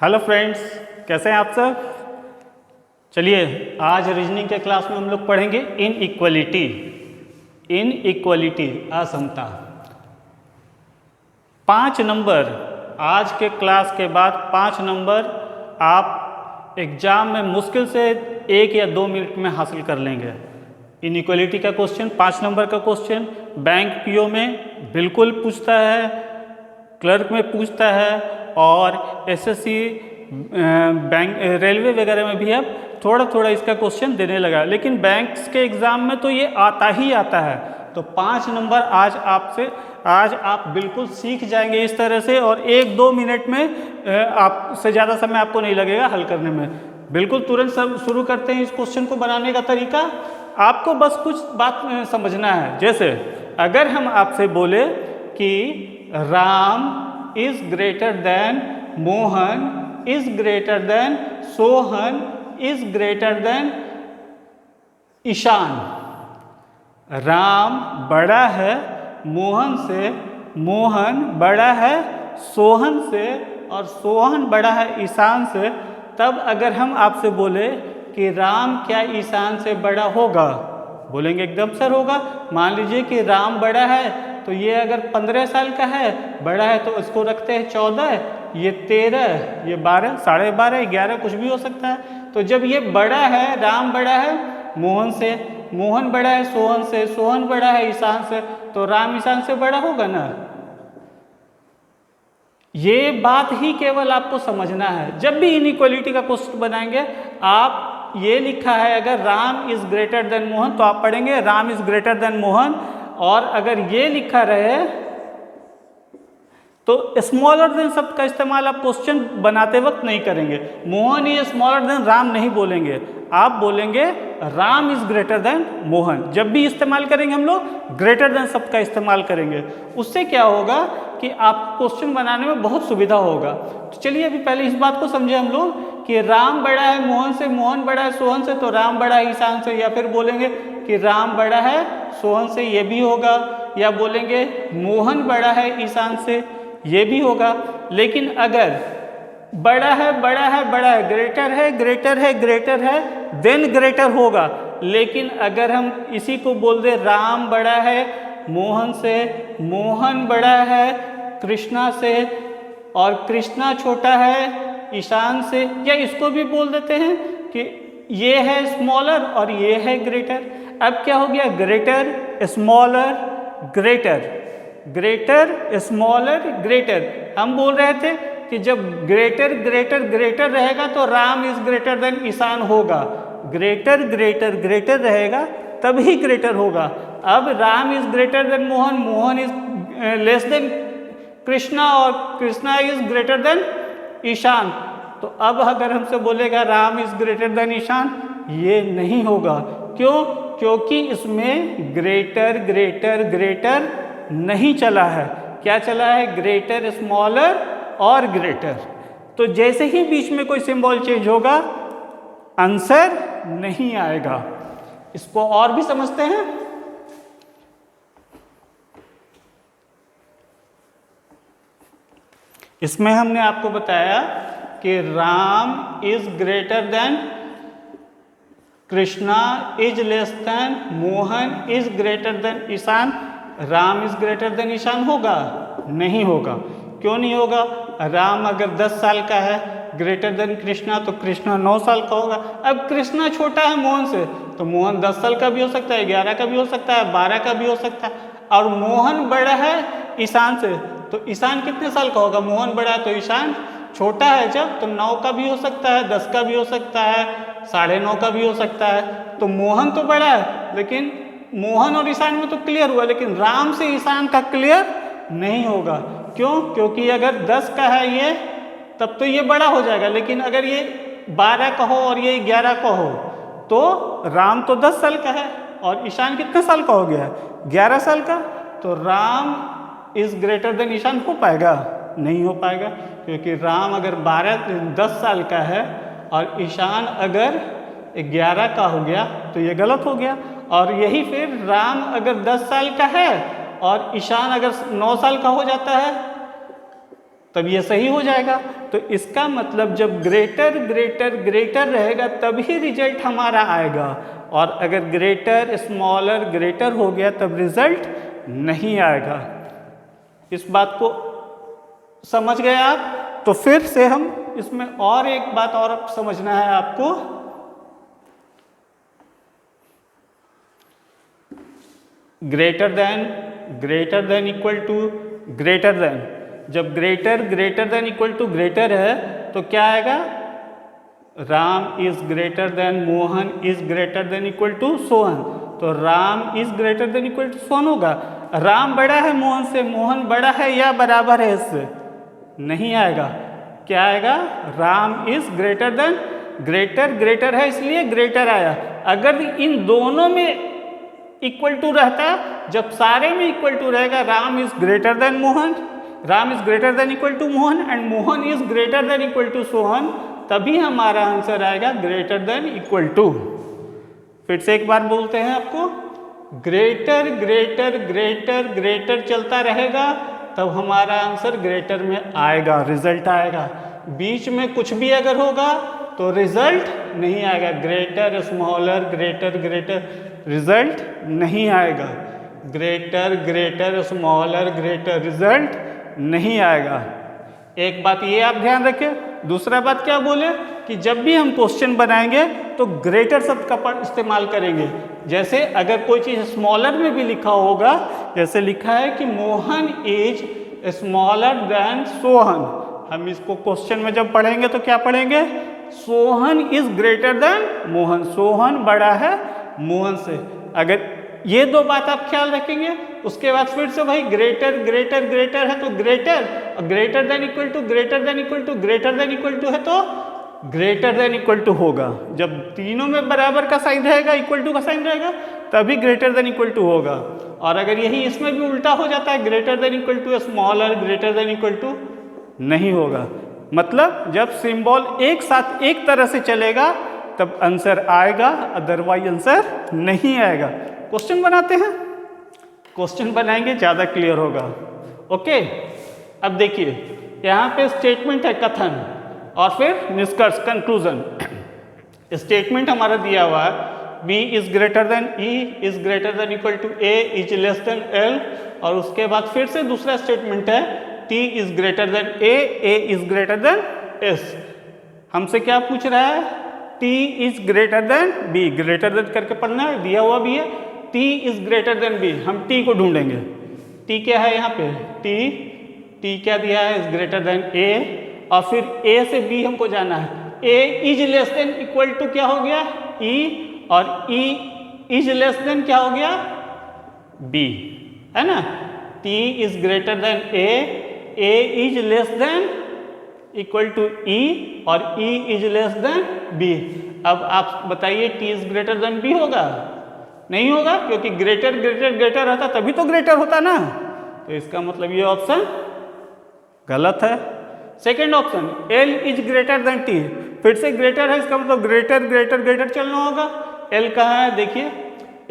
Hello friends, कैसे हैं आप सब। चलिए आज रीजनिंग के क्लास में हम लोग पढ़ेंगे इनइक्वलिटी असमता। 5 नंबर आज के क्लास के बाद 5 नंबर आप एग्जाम में मुश्किल से 1 या 2 मिनट में हासिल कर लेंगे। इनइक्वलिटी का क्वेश्चन 5 नंबर का क्वेश्चन बैंक पीओ में बिल्कुल पूछता है, क्लर्क में पूछता है और एसएससी बैंक रेलवे वगैरह में भी अब थोड़ा थोड़ा इसका क्वेश्चन देने लगा, लेकिन बैंक्स के एग्ज़ाम में तो ये आता ही आता है। तो 5 नंबर आज आप बिल्कुल सीख जाएंगे इस तरह से, और 1-2 मिनट में आपसे ज़्यादा समय आपको नहीं लगेगा हल करने में। बिल्कुल तुरंत सब शुरू करते हैं इस क्वेश्चन को बनाने का तरीका। आपको बस कुछ बात समझना है। जैसे अगर हम आपसे बोले कि Ram is greater than Mohan is greater than Sohan is greater than Ishan. Ram बड़ा है मोहन से, मोहन बड़ा है सोहन से, और सोहन बड़ा है ईशान से। तब अगर हम आपसे बोले कि राम क्या ईशान से बड़ा होगा, बोलेंगे एकदम सर होगा। मान लीजिए कि राम बड़ा है तो ये अगर 15 साल का है, बड़ा है तो इसको रखते हैं 14, ये 13, ये 12, 12.5, 11 कुछ भी हो सकता है। तो जब ये बड़ा है, राम बड़ा है मोहन से, मोहन बड़ा है सोहन से, सोहन बड़ा है ईशान से, तो राम ईशान से बड़ा होगा ना। ये बात ही केवल आपको समझना है। जब भी इनइक्वलिटी का क्वेश्चन बनाएंगे, आप ये लिखा है अगर Ram is greater than Mohan तो आप पढ़ेंगे Ram is greater than Mohan, और अगर ये लिखा रहे तो स्मॉलर देन शब्द का इस्तेमाल आप क्वेश्चन बनाते वक्त नहीं करेंगे। Mohan is smaller than Ram नहीं बोलेंगे, आप बोलेंगे Ram is greater than Mohan. जब भी इस्तेमाल करेंगे हम लोग ग्रेटर देन शब्द का इस्तेमाल करेंगे। उससे क्या होगा कि आप क्वेश्चन बनाने में बहुत सुविधा होगा। तो चलिए अभी पहले इस बात को समझे हम लोग कि राम बड़ा है मोहन से, मोहन बड़ा है सोहन से, तो राम बड़ा है ईशान से। या फिर बोलेंगे कि राम बड़ा है सोहन से, ये भी होगा। या बोलेंगे मोहन बड़ा है ईशान से, ये भी होगा। लेकिन अगर बड़ा है बड़ा है बड़ा है, ग्रेटर है ग्रेटर है ग्रेटर है, देन ग्रेटर होगा। लेकिन अगर हम इसी को बोल दे राम बड़ा है मोहन से, मोहन बड़ा है कृष्णा से, और कृष्णा छोटा है ईशान से, या इसको भी बोल देते हैं कि ये है स्मॉलर और ये है ग्रेटर। अब क्या हो गया, greater smaller greater, greater smaller greater. हम बोल रहे थे कि जब ग्रेटर ग्रेटर ग्रेटर रहेगा तो Ram is greater than Ishan होगा। ग्रेटर ग्रेटर ग्रेटर रहेगा तभी ग्रेटर होगा। अब Ram is greater than Mohan, Mohan is less than Krishna, और Krishna is greater than Ishan. तो अब अगर हमसे बोलेगा Ram is greater than Ishan, ये नहीं होगा। क्यों? क्योंकि इसमें ग्रेटर ग्रेटर ग्रेटर नहीं चला है। क्या चला है? ग्रेटर स्मॉलर और ग्रेटर। तो जैसे ही बीच में कोई सिंबल चेंज होगा आंसर नहीं आएगा। इसको और भी समझते हैं। इसमें हमने आपको बताया कि Ram is greater than Krishna is less than Mohan is greater than Ishan. Ram is greater than Ishan होगा? नहीं होगा। क्यों नहीं होगा? राम अगर 10 साल का है ग्रेटर देन कृष्णा, तो कृष्णा 9 साल का होगा। अब कृष्णा छोटा है मोहन से, तो मोहन 10 साल का भी हो सकता है, 11 का भी हो सकता है, 12 का भी हो सकता है। और मोहन बड़ा है ईशान से, तो ईशान कितने साल का होगा? मोहन बड़ा है तो ईशान छोटा है जब, तो 9 का भी हो सकता है, 10 का भी हो सकता है, 9.5 का भी हो सकता है। तो मोहन तो बड़ा है, लेकिन मोहन और ईशान में तो क्लियर हुआ, लेकिन राम से ईशान का क्लियर नहीं होगा। क्यों? क्योंकि अगर 10 का है ये, तब तो ये बड़ा हो जाएगा, लेकिन अगर ये 12 का हो और ये 11 का हो, तो राम तो 10 साल का है और ईशान कितने साल का हो गया है? 11 साल का। तो Ram is greater than Ishan हो पाएगा? नहीं हो पाएगा, क्योंकि राम अगर 10 साल का है और ईशान अगर 11 का हो गया तो ये गलत हो गया। और यही फिर राम अगर 10 साल का है और ईशान अगर 9 साल का हो जाता है तब ये सही हो जाएगा। तो इसका मतलब जब ग्रेटर ग्रेटर ग्रेटर रहेगा तभी रिजल्ट हमारा आएगा, और अगर ग्रेटर स्मॉलर ग्रेटर हो गया तब रिजल्ट नहीं आएगा। इस बात को समझ गए आप? तो फिर से हम इसमें और एक बात और समझना है आपको। Greater than equal to greater than, जब greater greater than equal to greater है तो क्या आएगा? Ram is greater than Mohan is greater than equal to Sohan. तो Ram is greater than equal to Sohan होगा। राम बड़ा है मोहन से, मोहन बड़ा है या बराबर है इससे? नहीं आएगा। क्या आएगा? Ram is greater then, greater greater है इसलिए ग्रेटर आया। अगर इन दोनों में इक्वल टू रहता, जब सारे में इक्वल टू रहेगा, Ram is greater than Mohan, Ram is greater than equal to Mohan and Mohan is greater than equal to Sohan, तभी हमारा आंसर आएगा ग्रेटर देन इक्वल टू। फिर से एक बार बोलते हैं आपको, ग्रेटर ग्रेटर ग्रेटर ग्रेटर चलता रहेगा तब हमारा आंसर ग्रेटर में आएगा, रिजल्ट आएगा। बीच में कुछ भी अगर होगा तो रिजल्ट नहीं आएगा। Greater smaller greater greater result नहीं आएगा। Greater greater smaller greater result नहीं आएगा। एक बात ये आप ध्यान रखें। दूसरा बात क्या बोले कि जब भी हम क्वेश्चन बनाएंगे तो ग्रेटर शब्द का इस्तेमाल करेंगे। जैसे अगर कोई चीज़ स्मॉलर में भी लिखा होगा, जैसे लिखा है कि Mohan is smaller than Sohan, हम इसको क्वेश्चन में जब पढ़ेंगे तो क्या पढ़ेंगे? Sohan is greater than Mohan, Sohan बड़ा है मोहन से। अगर ये दो बात आप ख्याल रखेंगे, उसके बाद फिर से भाई ग्रेटर ग्रेटर ग्रेटर है तो greater, greater than equal to greater than equal to greater than equal to है तो ग्रेटर देन इक्वल टू होगा। जब तीनों में बराबर का साइन रहेगा, इक्वल टू का साइन रहेगा, तभी ग्रेटर देन इक्वल टू होगा। और अगर यही इसमें भी उल्टा हो जाता है, greater than equal to smaller greater than equal to, नहीं होगा। मतलब जब सिंबल एक साथ एक तरह से चलेगा तब आंसर आएगा, अदरवाइज आंसर नहीं आएगा। क्वेश्चन बनाते हैं, क्वेश्चन बनाएंगे ज़्यादा क्लियर होगा। ओके, अब देखिए यहाँ पे स्टेटमेंट है कथन और फिर निष्कर्ष कंक्लूजन। स्टेटमेंट हमारा दिया हुआ है B is greater than E is greater than equal to A is less than L, और उसके बाद फिर से दूसरा स्टेटमेंट है T is greater than A is greater than S। हमसे क्या पूछ रहा है? T is greater than B, greater than करके पढ़ना है, दिया हुआ भी है T is greater than B। हम T को ढूंढेंगे। T क्या है यहाँ पे? T क्या दिया है? इज ग्रेटर देन A, और फिर A से B हमको जाना है। A is less than equal to क्या हो गया? E, और E इज लेस देन क्या हो गया? B, है ना? T is greater than A is less than equal to E, और E is less than B। अब आप बताइए T is greater than B होगा? नहीं होगा, क्योंकि ग्रेटर ग्रेटर ग्रेटर रहता तभी तो ग्रेटर होता ना। तो इसका मतलब ये ऑप्शन गलत है। Second option L is greater then T, फिर से ग्रेटर है, इसका मतलब ग्रेटर ग्रेटर ग्रेटर चलना होगा। L कहाँ है? देखिए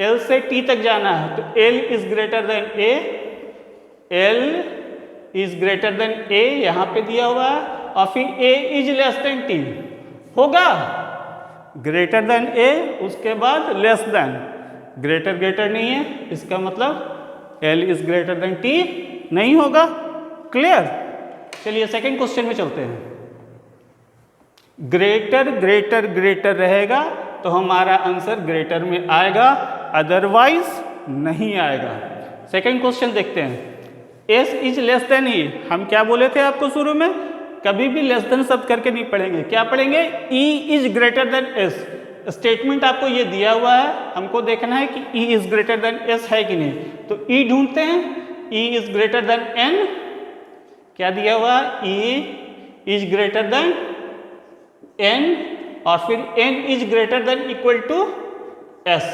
L से T तक जाना है, तो L is greater than A, L is greater than A यहाँ पे दिया हुआ है, और फिर A is less then T होगा। ग्रेटर देन A, उसके बाद लेस देन, ग्रेटर ग्रेटर नहीं है, इसका मतलब L is greater then T नहीं होगा। क्लियर? चलिए सेकंड क्वेश्चन में चलते हैं। ग्रेटर ग्रेटर ग्रेटर रहेगा तो हमारा आंसर ग्रेटर में आएगा, अदरवाइज नहीं आएगा। सेकंड क्वेश्चन देखते हैं। S is less than E, हम क्या बोले थे आपको शुरू में? कभी भी लेस देन शब्द करके नहीं पढ़ेंगे, क्या पढ़ेंगे? E is greater than S। Statement आपको ये दिया हुआ है, हमको देखना है कि E is greater than S है कि नहीं। तो E ढूंढते हैं। E is greater than N, क्या दिया हुआ? E is greater than N, और फिर N is greater than equal to S।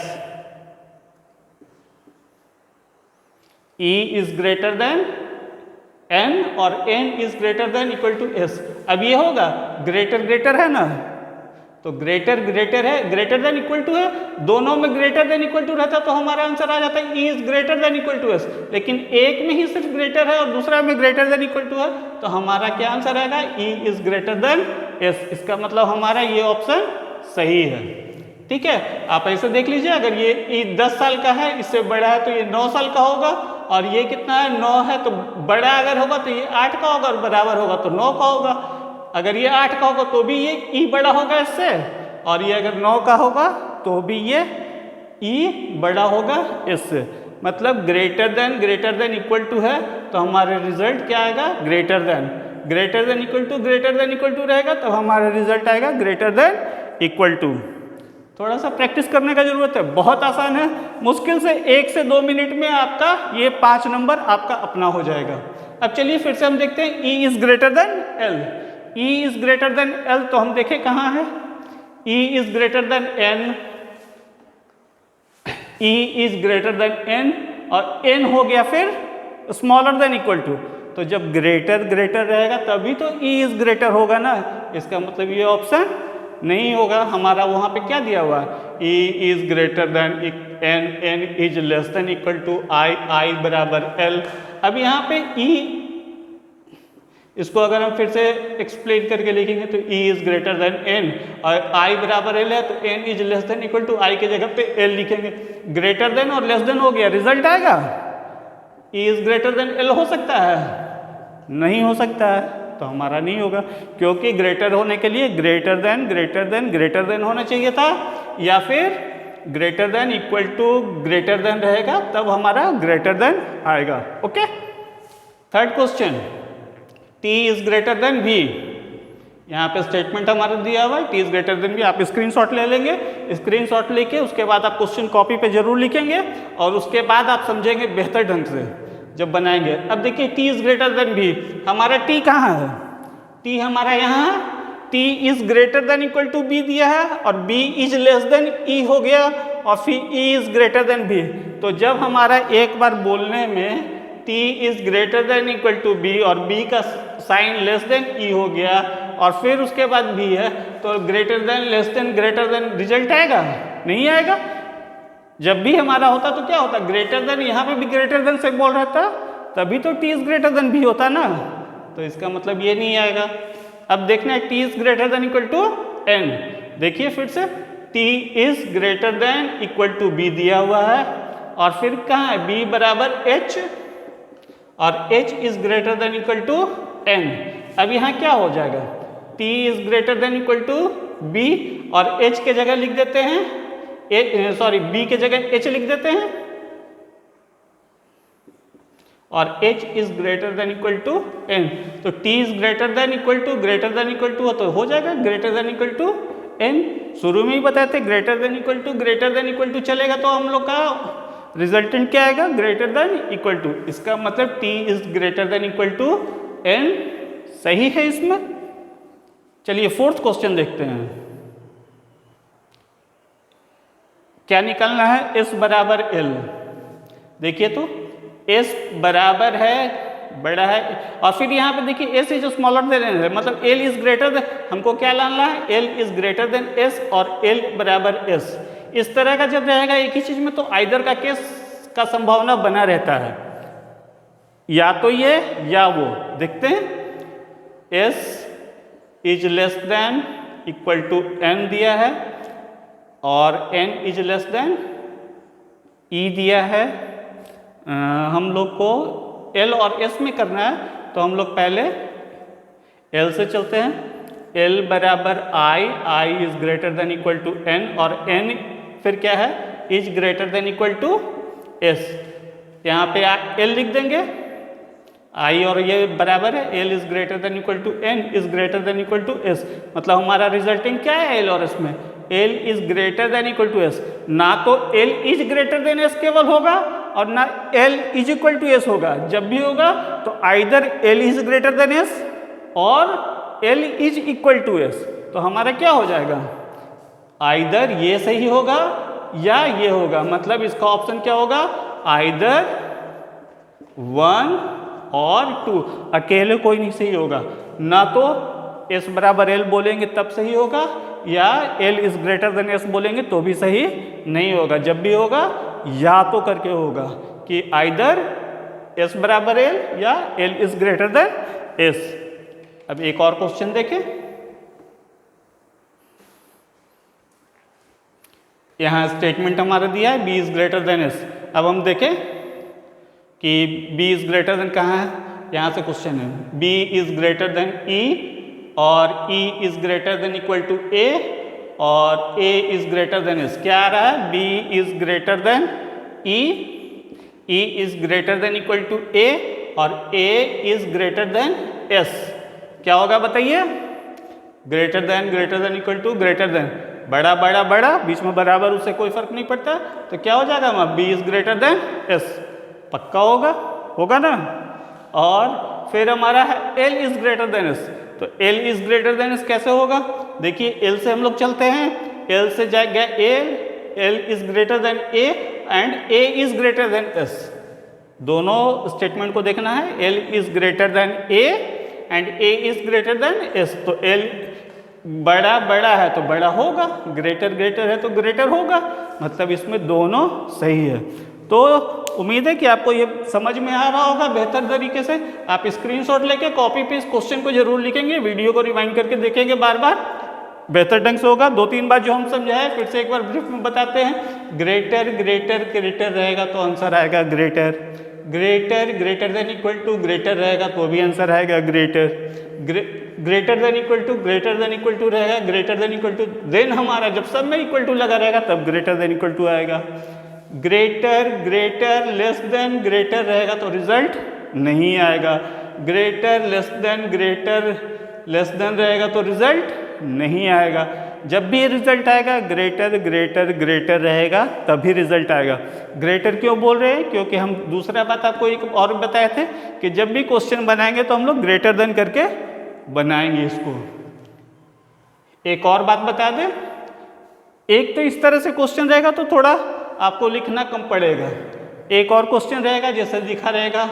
E is greater than N और N is greater than equal to S। अब ये होगा ग्रेटर ग्रेटर है ना, तो ग्रेटर ग्रेटर है, ग्रेटर देन इक्वल टू है, दोनों में ग्रेटर देन इक्वल टू रहता तो हमारा आंसर आ जाता है E is greater than equal to S. लेकिन एक में ही सिर्फ ग्रेटर है और दूसरा में ग्रेटर देन इक्वल टू है, तो हमारा क्या आंसर आएगा, ई इज ग्रेटर देन एस। इसका मतलब हमारा ये ऑप्शन सही है। ठीक है, आप ऐसे देख लीजिए, अगर ये 10 साल का है, इससे बड़ा है तो ये 9 साल का होगा, और ये कितना है 9 है, तो बड़ा अगर होगा तो ये 8 का होगा, और बराबर होगा तो 9 का होगा। अगर ये 8 का होगा तो भी ये ई बड़ा होगा इससे, और ये अगर 9 का होगा तो भी ये ई बड़ा होगा इससे। मतलब ग्रेटर देन इक्वल टू है, तो हमारे रिजल्ट क्या आएगा, ग्रेटर देन इक्वल टू रहेगा, तो हमारा रिजल्ट आएगा ग्रेटर देन इक्वल टू। थोड़ा सा प्रैक्टिस करने का जरूरत है, बहुत आसान है, मुश्किल से 1 से 2 मिनट में आपका ये 5 नंबर आपका अपना हो जाएगा। अब चलिए फिर से हम देखते हैं, E is greater than L। E is greater than L तो हम देखें कहाँ है, E is greater than N, E is greater than N, और N हो गया फिर स्मॉलर देन इक्वल टू। तो जब ग्रेटर रहेगा तभी तो E इज ग्रेटर होगा ना, इसका मतलब ये ऑप्शन नहीं होगा। हमारा वहाँ पे क्या दिया हुआ है, E is greater than N, N is less than equal to I, I बराबर L। अब यहाँ पे E, इसको अगर हम फिर से एक्सप्लेन करके लिखेंगे तो E is greater than N, और I बराबर L है, तो N is less than equal to I के जगह पे L लिखेंगे। ग्रेटर देन और लेस देन हो गया, रिजल्ट आएगा E is greater than L हो सकता है, नहीं हो सकता है, तो हमारा नहीं होगा, क्योंकि ग्रेटर होने के लिए ग्रेटर देन होना चाहिए था, या फिर greater than equal to greater than रहेगा, तब हमारा ग्रेटर देन आएगा। Okay, third question, T is greater than V। यहाँ पे स्टेटमेंट हमारा दिया हुआ है, T is greater than V। आप स्क्रीनशॉट ले लेंगे, स्क्रीनशॉट लेके उसके बाद आप क्वेश्चन कॉपी पे जरूर लिखेंगे, और उसके बाद आप समझेंगे बेहतर ढंग से जब बनाएंगे। अब देखिए T is greater than V, हमारा T कहाँ है, T हमारा यहाँ है, T is greater than equal to B दिया है, और B is less than E हो गया, और फिर E is greater than B। तो जब हमारा एक बार बोलने में T is greater than equal to B और B का साइन लेस देन E हो गया, और फिर उसके बाद B है, तो greater than less than greater than result आएगा, नहीं आएगा। जब भी हमारा होता तो क्या होता, ग्रेटर देन, यहाँ पे भी ग्रेटर देन से बोल रहता, तभी तो T is greater than B होता ना, तो इसका मतलब ये नहीं आएगा। अब देखना है T is greater than equal to N। देखिए फिर से, T is greater than equal to B दिया हुआ है, और फिर कहाँ है, B बराबर H, और H is greater than equal to N। अब यहाँ क्या हो जाएगा, T is greater than equal to B, और H के जगह लिख देते हैं, B के जगह H लिख देते हैं, और H is greater than equal to N। तो T is greater than equal to तो हो जाएगा greater than equal to N। शुरू में ही बताए थे ग्रेटर देन इक्वल टू चलेगा, तो हम लोग का रिजल्टेंट क्या आएगा, ग्रेटर देन इक्वल टू। इसका मतलब T is greater than equal to N सही है इसमें। चलिए फोर्थ क्वेश्चन देखते हैं, क्या निकालना है, S बराबर L। देखिए तो S बराबर है, बड़ा है, और फिर यहाँ पे देखिए S is smaller than L है, मतलब L इज ग्रेटर देन, हमको क्या लाना है, L is greater than S और L बराबर S। इस तरह का जब रहेगा एक ही चीज में, तो आइदर का केस का संभावना बना रहता है, या तो ये या वो। देखते हैं, S is less than equal to N दिया है, और N is less than E दिया है। हम लोग को L और S में करना है, तो हम लोग पहले L से चलते हैं। L बराबर I is greater than equal to N, और N फिर क्या है, is greater than equal to S। यहाँ पे L लिख देंगे, I और ये बराबर है, L is greater than equal to N is greater than equal to S। मतलब हमारा रिजल्टिंग क्या है L और S में, L is greater than equal to S। ना तो L is greater than S केवल होगा, और ना L is equal to S होगा। जब भी होगा तो either L is greater than S और L is equal to S। तो हमारा क्या हो जाएगा, आइदर ये सही होगा या ये होगा। मतलब इसका ऑप्शन क्या होगा, आइदर 1 और 2, अकेले कोई नहीं सही होगा। ना तो S बराबर L बोलेंगे तब सही होगा, या L is greater than S बोलेंगे तो भी सही नहीं होगा। जब भी होगा या तो करके होगा कि आइदर S बराबर L या L is greater than S। अब एक और क्वेश्चन देखें, यहाँ स्टेटमेंट हमारा दिया है B is greater than S। अब हम देखें कि B इज ग्रेटर देन कहाँ है, यहाँ से क्वेश्चन है B is greater than E और E is greater than equal to A और A is greater than S। क्या आ रहा है, B is greater than E, E is greater than equal to A और A is greater than S। क्या होगा बताइए, greater than equal to greater than, बड़ा बड़ा बड़ा, बीच में बराबर, उससे कोई फर्क नहीं पड़ता, तो क्या हो जाएगा वहाँ B is greater than S, पक्का होगा ना। और फिर हमारा है L is greater than S, तो L is greater than S कैसे होगा, देखिए L से हम लोग चलते हैं, L से जाएगा L is greater than A and A is greater than S। दोनों स्टेटमेंट को देखना है, L is greater than A and A is greater than S। तो L बड़ा बड़ा है तो बड़ा होगा, ग्रेटर ग्रेटर है तो ग्रेटर होगा, मतलब इसमें दोनों सही है। तो उम्मीद है कि आपको ये समझ में आ रहा होगा बेहतर तरीके से। आप स्क्रीनशॉट लेके कॉपी पे इस क्वेश्चन को जरूर लिखेंगे, वीडियो को रिवाइंड करके देखेंगे बार बार, बेहतर ढंग से होगा। 2-3 बार जो हम समझाए फिर से एक बार ब्रीफ में बताते हैं। ग्रेटर ग्रेटर ग्रेटर रहेगा तो आंसर आएगा greater, greater than equal to greater रहेगा तो भी आंसर आएगा greater, greater than equal to रहेगा, greater than equal to, then हमारा जब सब में इक्वल टू लगा रहेगा तब ग्रेटर देन इक्वल टू आएगा। ग्रेटर लेस देन ग्रेटर रहेगा तो रिजल्ट नहीं आएगा, ग्रेटर लेस देन रहेगा तो रिजल्ट नहीं आएगा। जब भी रिजल्ट आएगा ग्रेटर रहेगा तभी रिजल्ट आएगा। ग्रेटर क्यों बोल रहे हैं, क्योंकि हम दूसरा बात आपको एक और बताए थे कि जब भी क्वेश्चन बनाएंगे तो हम लोग ग्रेटर देन करके बनाएंगे इसको। एक और बात बता दें, एक तो इस तरह से क्वेश्चन रहेगा तो थोड़ा आपको लिखना कम पड़ेगा, एक और क्वेश्चन रहेगा जैसे लिखा रहेगा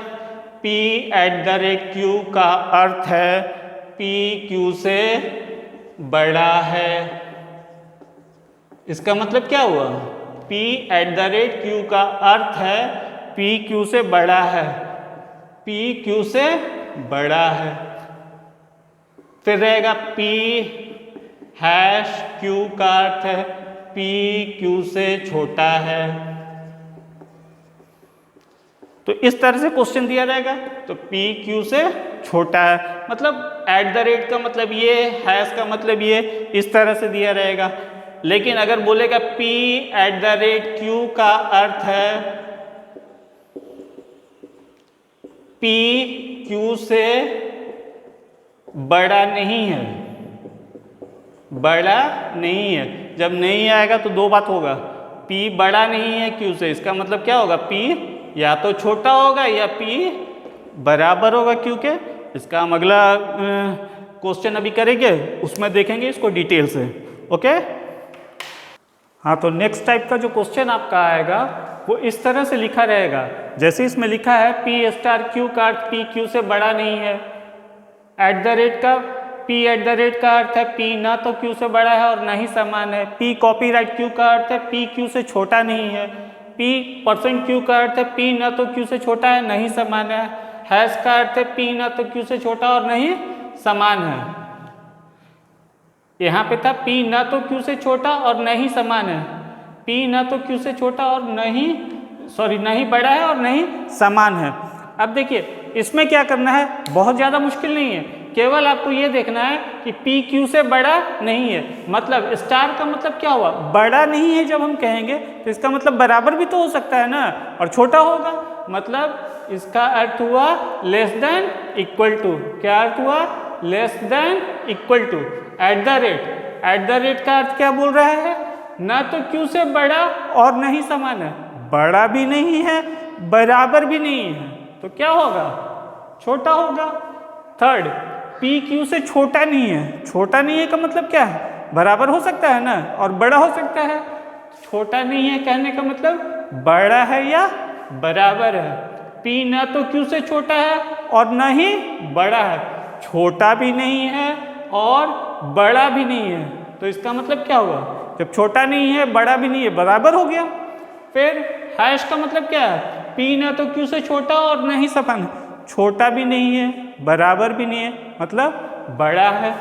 P@Q का अर्थ है P Q से बड़ा है। इसका मतलब क्या हुआ, P@Q का अर्थ है P Q से बड़ा है, P Q से बड़ा है। फिर रहेगा P#Q का अर्थ है P Q से छोटा है। तो इस तरह से क्वेश्चन दिया रहेगा, तो P Q से छोटा है, मतलब @ का मतलब ये, हैश का मतलब ये, इस तरह से दिया रहेगा। लेकिन अगर बोलेगा P@Q का अर्थ है P Q से बड़ा नहीं है, बड़ा नहीं है, जब नहीं आएगा तो दो बात होगा, P बड़ा नहीं है Q से, इसका मतलब क्या होगा, P या तो छोटा होगा या P बराबर होगा Q के। इसका हम अगला क्वेश्चन अभी करेंगे, उसमें देखेंगे इसको डिटेल से। ओके, हाँ, तो नेक्स्ट टाइप का जो क्वेश्चन आपका आएगा वो इस तरह से लिखा रहेगा, जैसे इसमें लिखा है P*Q का अर्थ P Q से बड़ा नहीं है, @ का अर्थ है P ना तो Q से बड़ा है और ना ही समान है, P कॉपीराइट Q का अर्थ है P Q से छोटा नहीं है, P% का अर्थ है P ना तो Q से छोटा है नहीं समान है, हैश का अर्थ है P ना तो Q से छोटा और नहीं समान है। यहाँ पे था P ना तो Q से छोटा और नहीं समान है, P ना तो Q से छोटा और नहीं बड़ा है और नहीं समान है। अब देखिए इसमें क्या करना है, बहुत ज़्यादा मुश्किल नहीं है, केवल आपको ये देखना है कि P Q से बड़ा नहीं है, मतलब स्टार का मतलब क्या हुआ, बड़ा नहीं है। जब हम कहेंगे तो इसका मतलब बराबर भी तो हो सकता है ना, और छोटा होगा, मतलब इसका अर्थ हुआ लेस देन इक्वल टू। क्या अर्थ हुआ, लेस देन इक्वल टू। @ का अर्थ क्या बोल रहा है, ना तो Q से बड़ा और नहीं समान है, बड़ा भी नहीं है बराबर भी नहीं है, तो क्या होगा, छोटा होगा। थर्ड, P Q से छोटा नहीं है, छोटा नहीं है का मतलब क्या है, बराबर हो सकता है ना और बड़ा हो सकता है। छोटा नहीं है कहने का मतलब बड़ा है या बराबर है। P ना तो Q से छोटा है और ना ही बड़ा है, छोटा भी नहीं है और बड़ा भी नहीं है, तो इसका मतलब क्या हुआ, जब छोटा नहीं है बड़ा भी नहीं है बराबर हो गया। फिर हैश का मतलब क्या है, पी ना तो क्यू से छोटा और ना ही समान, छोटा भी नहीं है बराबर भी नहीं है मतलब बड़ा है,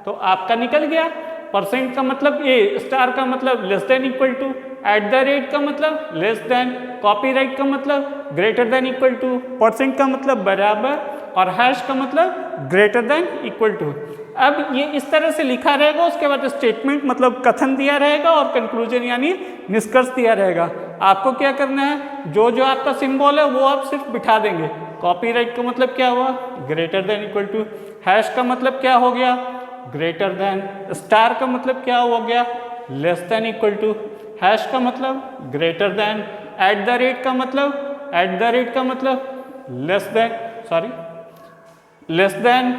तो आपका निकल गया। परसेंट का मतलब ए, स्टार का मतलब less than equal to, at the rate का मतलब लेस देन, कॉपीराइट का मतलब greater than equal to, percent का मतलब बराबर और हैश का मतलब ग्रेटर देन इक्वल टू। अब ये इस तरह से लिखा रहेगा, उसके बाद स्टेटमेंट मतलब कथन दिया रहेगा और कंक्लूजन यानी निष्कर्ष दिया रहेगा। आपको क्या करना है, जो जो आपका सिंबल है वो आप सिर्फ बिठा देंगे। कॉपीराइट का मतलब क्या हुआ, greater than equal to, hash का मतलब क्या हो गया, ग्रेटर देन, स्टार का मतलब क्या हो गया, less than equal to, hash का मतलब greater than, at the rate का मतलब, एट द रेट का मतलब less than, sorry less than,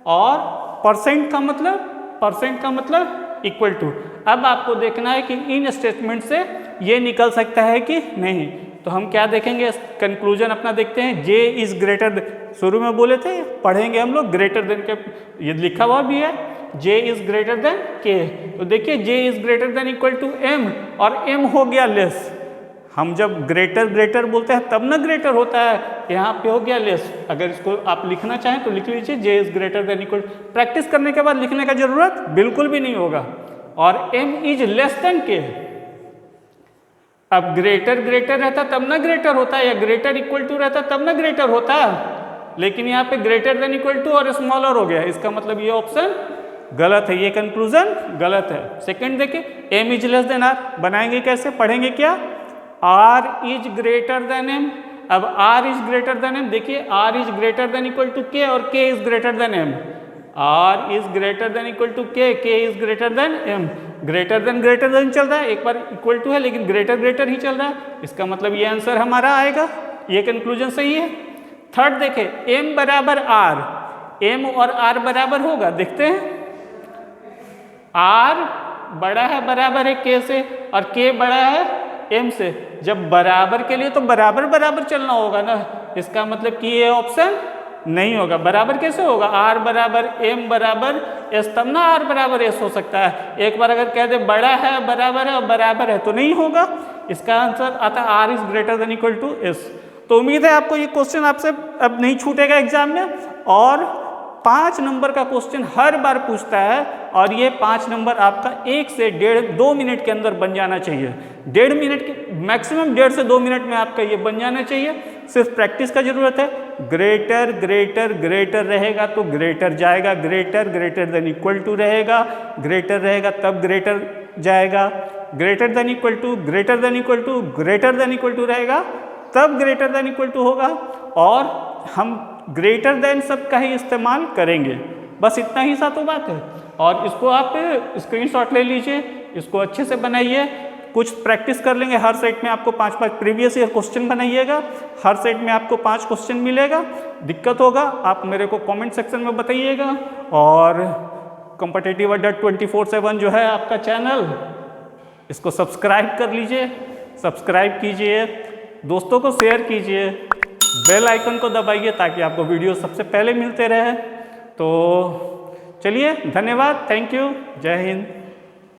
और परसेंट का मतलब इक्वल टू। अब आपको देखना है कि इन स्टेटमेंट से ये निकल सकता है कि नहीं। तो हम क्या देखेंगे, कंक्लूजन अपना देखते हैं, जे इज ग्रेटर, शुरू में बोले थे पढ़ेंगे हम लोग ग्रेटर देन के, ये लिखा हुआ भी है जे इज ग्रेटर देन के। तो देखिए J is greater than equal to M, और एम हो गया लेस। हम जब ग्रेटर बोलते हैं तब ना ग्रेटर होता है, यहाँ पे हो गया लेस। अगर इसको आप लिखना चाहें तो लिख लीजिए J is greater than equal, practice करने के बाद लिखने का जरूरत बिल्कुल भी नहीं होगा। और एम इज लेस देन के, अब ग्रेटर रहता तब ना ग्रेटर होता है, या ग्रेटर इक्वल टू रहता तब ना ग्रेटर होता है, लेकिन यहाँ पे ग्रेटर देन इक्वल टू और स्मॉलर हो गया, इसका मतलब ये ऑप्शन गलत है, ये कंक्लूजन गलत है। सेकंड देखिए, M is less than R, बनाएंगे कैसे, पढ़ेंगे क्या, R is greater than M. अब R is greater than M, देखिए R is greater than equal to K और K is greater than M, R is greater than equal to K is greater than M. Greater than चल रहा है, एक बार equal to है लेकिन greater ही चल रहा है, इसका मतलब ये आंसर हमारा आएगा, ये कंक्लूजन सही है। थर्ड देखे, एम बराबर आर, एम और आर बराबर होगा, देखते हैं, आर बड़ा है बराबर है के से और के बड़ा है एम से, जब बराबर के लिए तो बराबर चलना होगा ना, इसका मतलब कि ये ऑप्शन नहीं होगा। बराबर कैसे होगा, आर बराबर एम बराबर एस, तब ना आर बराबर एस हो सकता है। एक बार अगर कह दे बड़ा है और बराबर है तो नहीं होगा, इसका आंसर आता है R is greater than equal to S. तो उम्मीद है आपको ये क्वेश्चन आपसे अब नहीं छूटेगा एग्जाम में, और 5 नंबर का क्वेश्चन हर बार पूछता है, और ये 5 नंबर आपका 1 से 1.5-2 मिनट के अंदर बन जाना चाहिए। 1.5 मिनट के मैक्सिमम 1.5 से 2 मिनट में आपका ये बन जाना चाहिए, सिर्फ प्रैक्टिस का जरूरत है। ग्रेटर रहेगा तो ग्रेटर जाएगा, ग्रेटर देन इक्वल टू रहेगा, ग्रेटर रहेगा तब ग्रेटर जाएगा, ग्रेटर देन इक्वल टू रहेगा तब ग्रेटर देन इक्वल टू होगा, और हम ग्रेटर देन सब का ही इस्तेमाल करेंगे, बस इतना ही सा तो बात है। और इसको आप स्क्रीनशॉट ले लीजिए, इसको अच्छे से बनाइए, कुछ प्रैक्टिस कर लेंगे। हर सेट में आपको 5-5 प्रीवियस ईयर क्वेश्चन बनाइएगा, हर सेट में आपको 5 क्वेश्चन मिलेगा। दिक्कत होगा आप मेरे को कमेंट सेक्शन में बताइएगा, और कॉम्पिटिटिव अड्डा 24/7 जो है आपका चैनल, इसको सब्सक्राइब कर लीजिए, सब्सक्राइब कीजिए, दोस्तों को शेयर कीजिए, बेल आइकन को दबाइए ताकि आपको वीडियो सबसे पहले मिलते रहे। तो चलिए, धन्यवाद, थैंक यू, जय हिंद।